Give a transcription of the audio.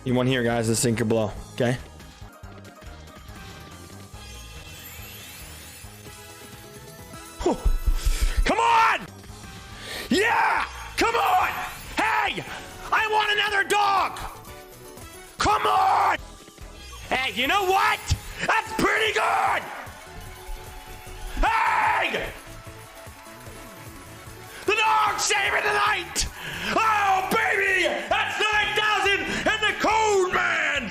You want here, guys, the sink or blow, okay? Whew. Come on! Yeah! Come on! Hey! I want another dog! Come on! Hey, you know what? That's pretty good! Hey!